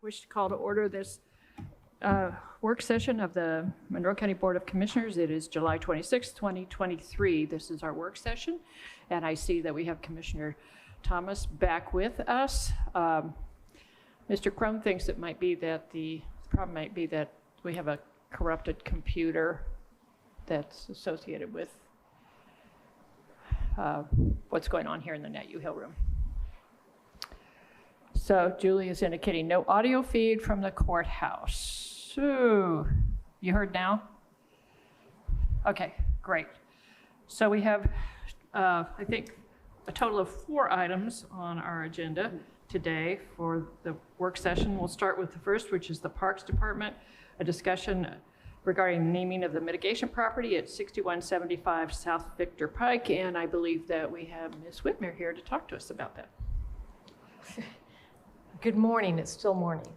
Wish to call to order this work session of the Monroe County Board of Commissioners. It is July 26, 2023. This is our work session, and I see that we have Commissioner Thomas back with us. Mr. Crum thinks it might be that the problem might be that we have a corrupted computer that's associated with what's going on here in the NetU Hill room. So Julie is indicating no audio feed from the courthouse. So you heard now? Okay, great. So we have, I think, a total of 4 items on our agenda today for the work session. We'll start with the first, which is the Parks Department, a discussion regarding naming of the mitigation property at 6175 South Victor Pike, and I believe that we have Ms. Whitmer here to talk to us about that. Good morning, it's still morning.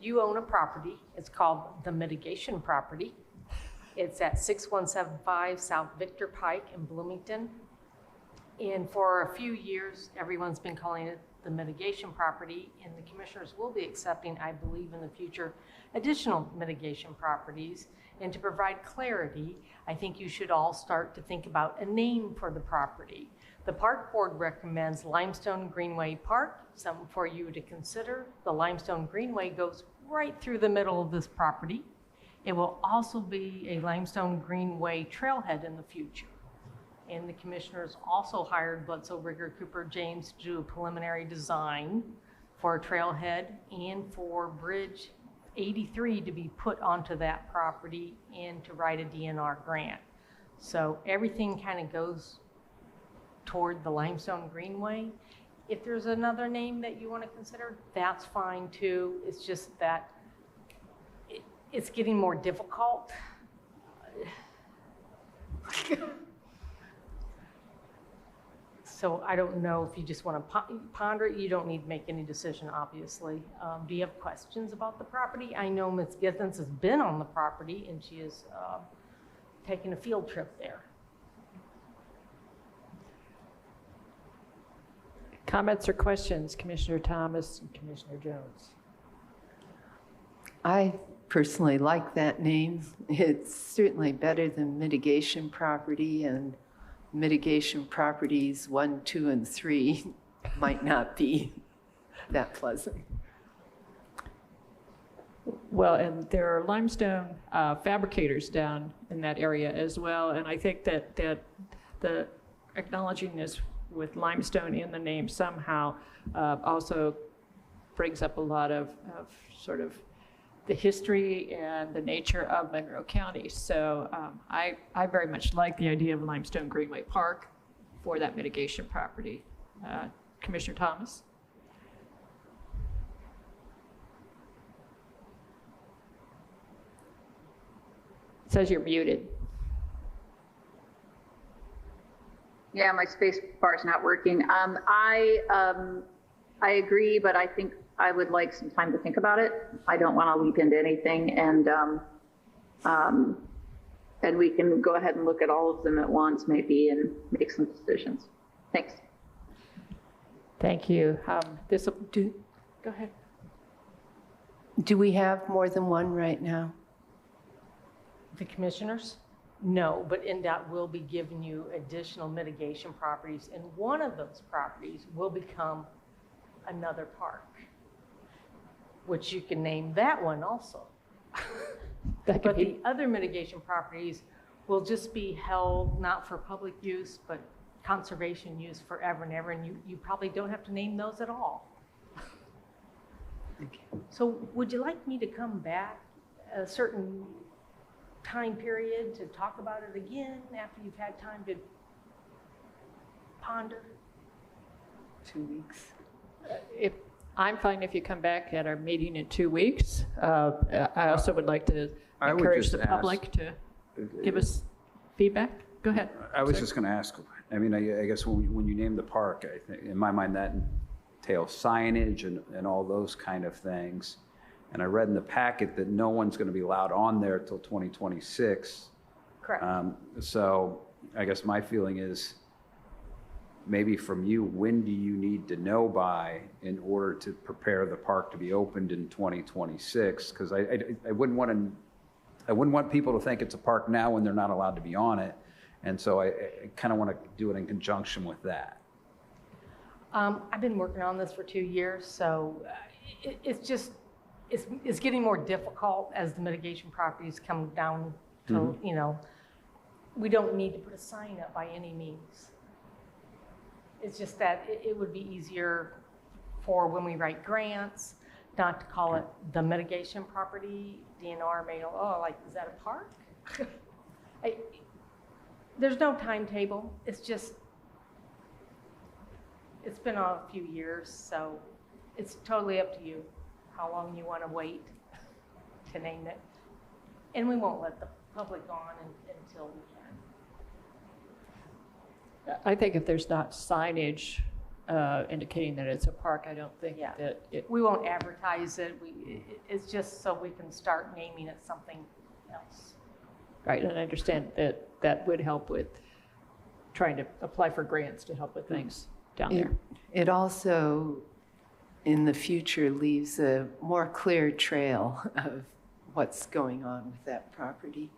You own a property, it's called the mitigation property. It's at 6175 South Victor Pike in Bloomington. And for a few years, everyone's been calling it the mitigation property, and the commissioners will be accepting, I believe in the future, additional mitigation properties. And to provide clarity, I think you should all start to think about a name for the property. The Park Board recommends Limestone Greenway Park, something for you to consider. The Limestone Greenway goes right through the middle of this property. It will also be a Limestone Greenway trailhead in the future. And the commissioners also hired Bledsoe Rigger Cooper James to do a preliminary design for a trailhead and for Bridge 83 to be put onto that property and to write a DNR grant. So everything kind of goes toward the Limestone Greenway. If there's another name that you want to consider, that's fine too. It's just that it's getting more difficult. So I don't know if you just want to ponder it. You don't need to make any decision, obviously. Do you have questions about the property? I know Ms. Githens has been on the property and she is taking a field trip there. Comments or questions, Commissioner Thomas and Commissioner Jones? I personally like that name. It's certainly better than mitigation property, and mitigation properties 1, 2, and 3 might not be that pleasant. Well, and there are limestone fabricators down in that area as well, and I think that the acknowledging this with limestone in the name somehow also brings up a lot of sort of the history and the nature of Monroe County. So I very much like the idea of Limestone Greenway Park for that mitigation property. Commissioner Thomas? It says you're muted. Yeah, my space bar is not working. I agree, but I think I would like some time to think about it. I don't want to leap into anything, and we can go ahead and look at all of them at once, maybe, and make some decisions. Thanks. Thank you. This will do. Go ahead. Do we have more than one right now? The commissioners? No, but NDOT will be giving you additional mitigation properties, and one of those properties will become another park, which you can name that one also. But the other mitigation properties will just be held not for public use, but conservation use forever and ever, and you probably don't have to name those at all. Okay. So would you like me to come back a certain time period to talk about it again after you've had time to ponder? 2 weeks. If I'm fine if you come back at our meeting in 2 weeks. I also would like to encourage the public to give us feedback. Go ahead. I was just going to ask, I mean, I guess when you name the park, I think, in my mind, that entails signage and all those kind of things. And I read in the packet that no one's going to be allowed on there till 2026. Correct. So I guess my feeling is maybe from you, when do you need to know by in order to prepare the park to be opened in 2026? Because I wouldn't want people to think it's a park now when they're not allowed to be on it. And so I kind of want to do it in conjunction with that. I've been working on this for 2 years, so it's just, it's getting more difficult as the mitigation properties come down to, you know, we don't need to put a sign up by any means. It's just that it would be easier for when we write grants, not to call it the mitigation property. DNR may go, oh, like, is that a park? There's no timetable. It's just, it's been a few years, so it's totally up to you how long you want to wait to name it. And we won't let the public on until we can. I think if there's not signage indicating that it's a park, I don't think Yeah. that it, We won't advertise it. It's just so we can start naming it something else. right, and I understand that that would help with trying to apply for grants to help with things down there. It also, in the future, leaves a more clear trail of what's going on with that property.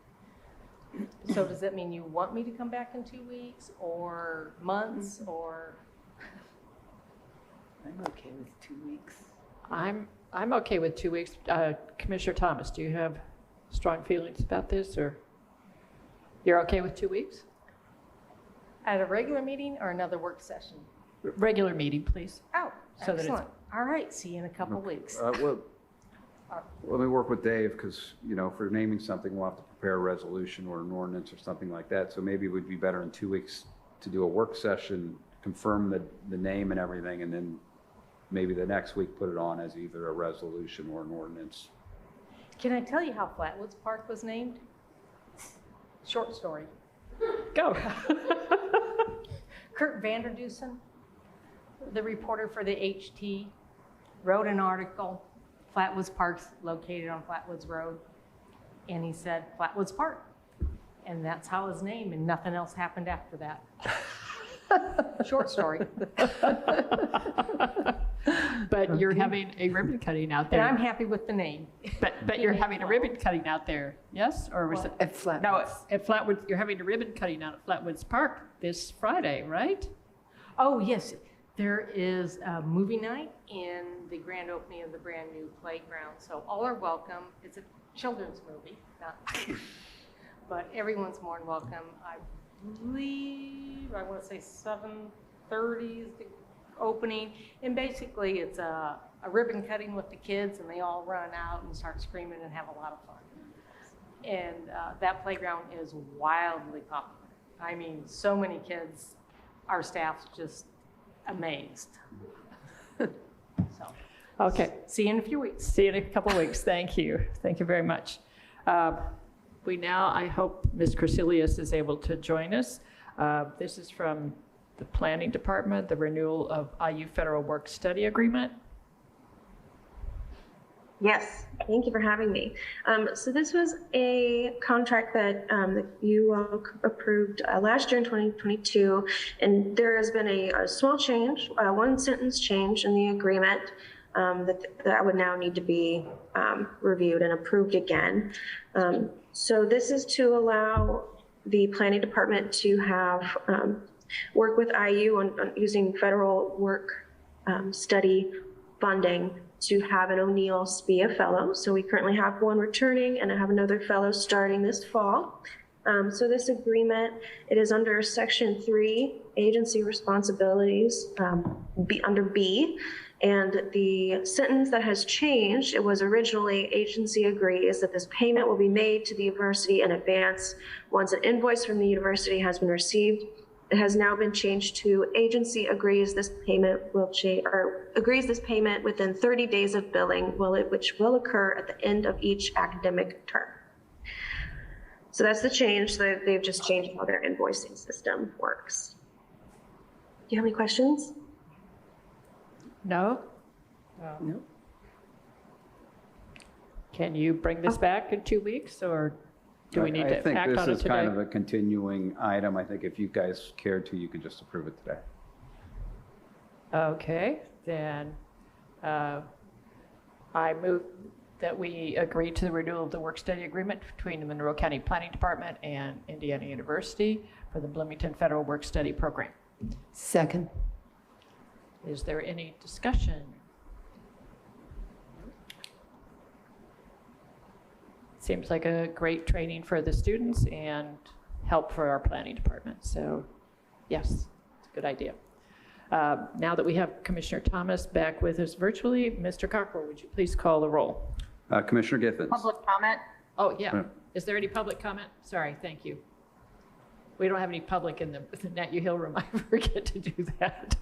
So does that mean you want me to come back in 2 weeks or months or? I'm okay with 2 weeks. I'm okay with 2 weeks. Commissioner Thomas, do you have strong feelings about this, or you're okay with 2 weeks? At a regular meeting or another work session? Regular meeting, please. Oh, So that it's- excellent. All right, see you in a couple weeks. Well, let me work with Dave, because, you know, if we're naming something, we'll have to prepare a resolution or an ordinance or something like that. So maybe it would be better in 2 weeks to do a work session, confirm the name and everything, and then maybe the next week put it on as either a resolution or an ordinance. Can I tell you how Flatwoods Park was named? Short story. Go. Kurt Vanderdusen, the reporter for the HT, wrote an article, Flatwoods Park's located on Flatwoods Road, and he said Flatwoods Park. And that's how it was named, and nothing else happened after that. Short story. But you're having a ribbon cutting out And I'm there. happy with the name. But you're having a ribbon cutting out there, yes? Or was it? At Flatwoods. No, at Flatwoods, you're having a ribbon cutting out at Flatwoods Park this Friday, right? Oh, yes, there is a movie night and the grand opening of the brand new playground. So all are welcome. It's a children's movie, but everyone's more than welcome. I believe, I want to say 7:30 is the opening. And basically it's a ribbon cutting with the kids, and they all run out and start screaming and have a lot of fun. And that playground is wildly popular. I mean, so many kids, our staff's just amazed. So, Okay. see you in a few weeks. See you in a couple of weeks. Thank you. Thank you very much. We now, I hope Ms. Crecilius is able to join us. This is from the Planning Department, the renewal of IU Federal Work Study Agreement. Yes, thank you for having me. So this was a contract that you approved last year in 2022, and there has been a small change, one sentence change in the agreement that would now need to be reviewed and approved again. So this is to allow the planning department to have work with IU on using federal work study funding to have an O'Neill SPIA fellow. So we currently have one returning, and I have another fellow starting this fall. So this agreement, it is under Section 3, Agency Responsibilities, under B. And the sentence that has changed, it was originally agency agrees that this payment will be made to the university in advance once an invoice from the university has been received. It has now been changed to agency agrees this payment will change, or agrees this payment within 30 days of billing, which will occur at the end of each academic term. So that's the change. They've just changed how their invoicing system works. Do you have any questions? No? No. Can you bring this back in 2 weeks, or do we need to act on it I think this is kind of today? a continuing item. I think if you guys cared to, you could just approve it today. Okay, then I move that we agree to the renewal of the work-study agreement between the Monroe County Planning Department and Indiana University for the Bloomington Federal Work-Study Program. Second. Is there any discussion? Seems like a great training for the students and help for our planning department. So yes, it's a good idea. Now that we have Commissioner Thomas back with us virtually, Mr. Cockrell, would you please call the roll? Commissioner Githens. Public comment? Oh, yeah. Is there any public comment? Sorry, thank you. We don't have any public in the Nat Hill room. I forget to do that.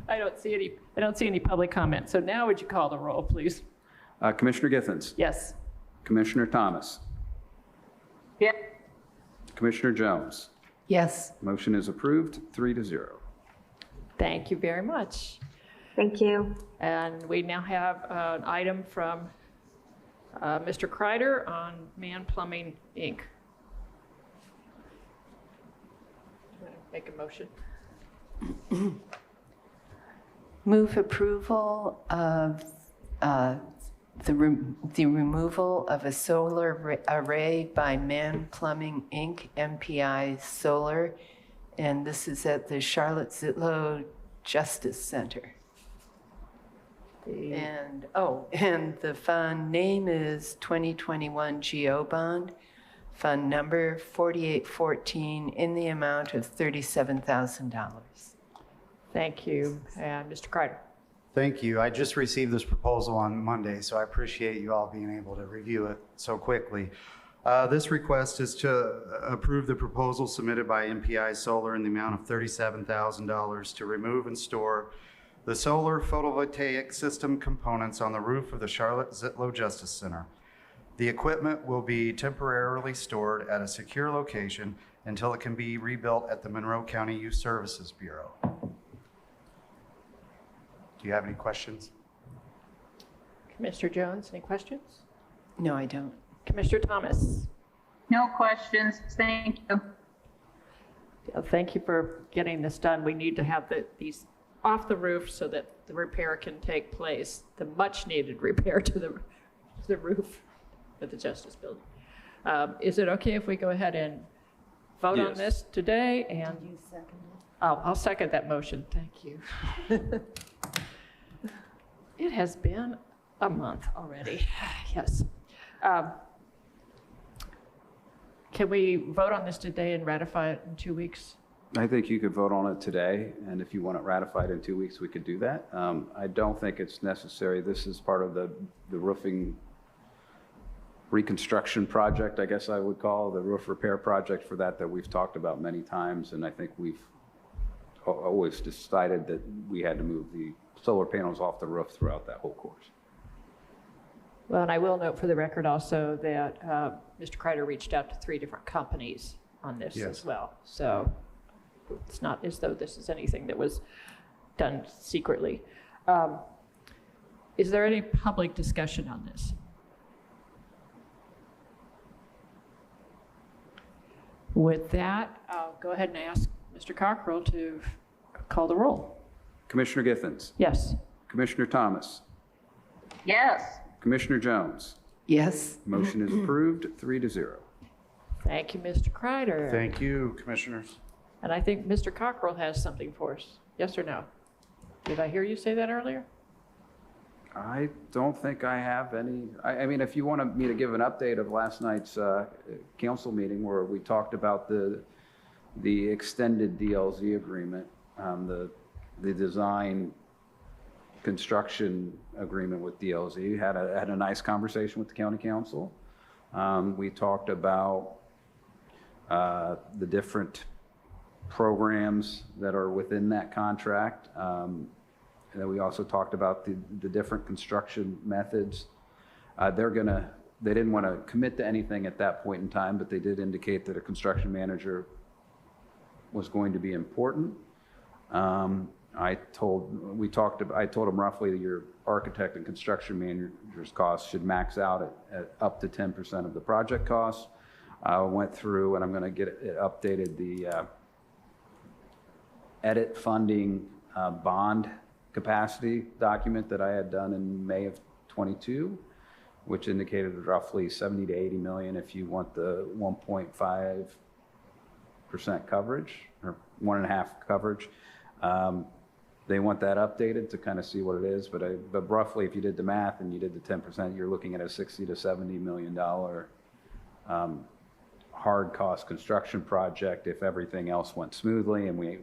I don't see any public comment. So now would you call the roll, please? Commissioner Githens. Yes. Commissioner Thomas. Yes. Commissioner Jones. Yes. Motion is approved, 3-0. Thank you very much. Thank you. And we now have an item from Mr. Kreider on Man Plumbing, Inc. You want to make a motion? Move approval of the removal of a solar array by Man Plumbing, Inc., MPI Solar, and this is at the Charlotte Zitlow Justice Center. And the fund name is 2021 GO Bond, fund number 4814, in the amount of $37,000. Thank you. And Mr. Kreider. Thank you. I just received this proposal on Monday, so I appreciate you all being able to review it so quickly. This request is to approve the proposal submitted by MPI Solar in the amount of $37,000 to remove and store the solar photovoltaic system components on the roof of the Charlotte Zitlow Justice Center. The equipment will be temporarily stored at a secure location until it can be rebuilt at the Monroe County Youth Services Bureau. Do you have any questions? Commissioner Jones, any questions? No, I don't. Commissioner Thomas? No questions. Thank you. Thank you for getting this done. We need to have these off the roof so that the repair can take place, the much-needed repair to the roof of the Justice Building. Is it okay if we go ahead and vote on Yes. this today? And Did you second it? I'll second that motion. Thank you. It has been a month already. Yes. Can we vote on this today and ratify it in 2 weeks? I think you could vote on it today, and if you want it ratified in 2 weeks, we could do that. I don't think it's necessary. This is part of the roofing reconstruction project, I guess I would call, the roof repair project for that we've talked about many times, and I think we've always decided that we had to move the solar panels off the roof throughout that whole course. Well, and I will note for the record also that Mr. Kreider reached out to 3 different companies on this Yes. as well. So it's not as though this is anything that was done secretly. Is there any public discussion on this? With that, I'll go ahead and ask Mr. Cockrell to call the roll. Commissioner Githens. Yes. Commissioner Thomas. Yes. Commissioner Jones. Yes. Motion is approved, 3-0. Thank you, Mr. Kreider. Thank you, commissioners. And I think Mr. Cockrell has something for us. Yes or no? Did I hear you say that earlier? I don't think I have any. I mean, if you want me to give an update of last night's council meeting where we talked about the extended DLZ agreement, the design construction agreement with DLZ, had a nice conversation with the county council. We talked about the different programs that are within that contract. And then we also talked about the different construction methods. They didn't want to commit to anything at that point in time, but they did indicate that a construction manager was going to be important. I told them roughly that your architect and construction manager's costs should max out at up to 10% of the project costs. I went through, and I'm going to get it updated, edit funding bond capacity document that I had done in May of 22, which indicated roughly 70 to 80 million if you want the 1.5% coverage or 1.5 coverage. They want that updated to kind of see what it is, but roughly if you did the math and you did the 10%, you're looking at a 60 to 70 million dollar hard cost construction project if everything else went smoothly. And we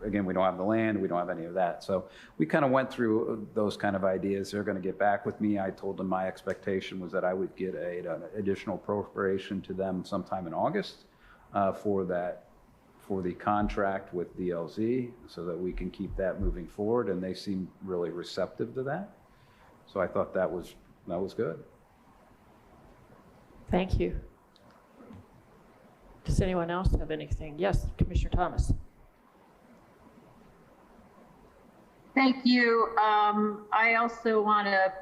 again, we don't have the land, we don't have any of that. So we kind of went through those kind of ideas. They're going to get back with me. I told them my expectation was that I would get an additional appropriation to them sometime in August for the contract with DLZ so that we can keep that moving forward. And they seem really receptive to that. So I thought that was good. Thank you. Does anyone else have anything? Yes, Commissioner Thomas. Thank you. I also want to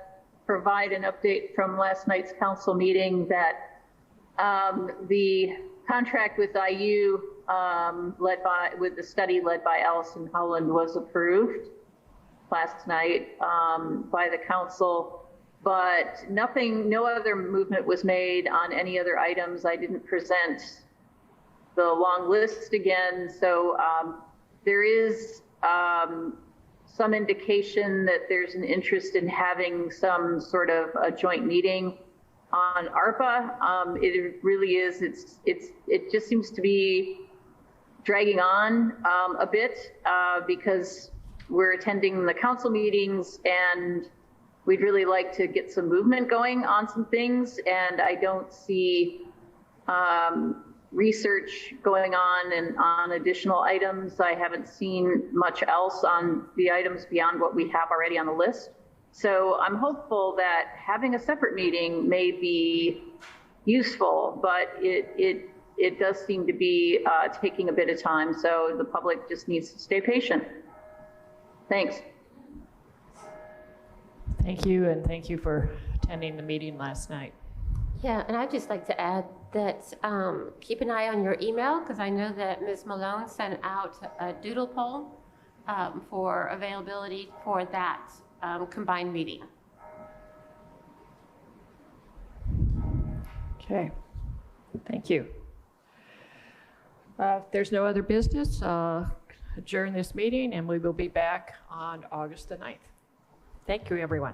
provide an update from last night's council meeting that the contract with IU with the study led by Allison Howland was approved last night by the council, but no other movement was made on any other items. I didn't present the long list again, so there is some indication that there's an interest in having some sort of a joint meeting on ARPA. It really is, it just seems to be dragging on a bit because we're attending the council meetings and we'd really like to get some movement going on some things, and I don't see research going on and on additional items. I haven't seen much else on the items beyond what we have already on the list. So I'm hopeful that having a separate meeting may be useful, but it does seem to be taking a bit of time. So the public just needs to stay patient. Thanks. Thank you, and thank you for attending the meeting last night. Yeah, and I'd just like to add that keep an eye on your email, because I know that Ms. Malone sent out a doodle poll for availability for that combined meeting. Okay, thank you. If there's no other business, adjourn this meeting, and we will be back on August the 9th. Thank you, everyone.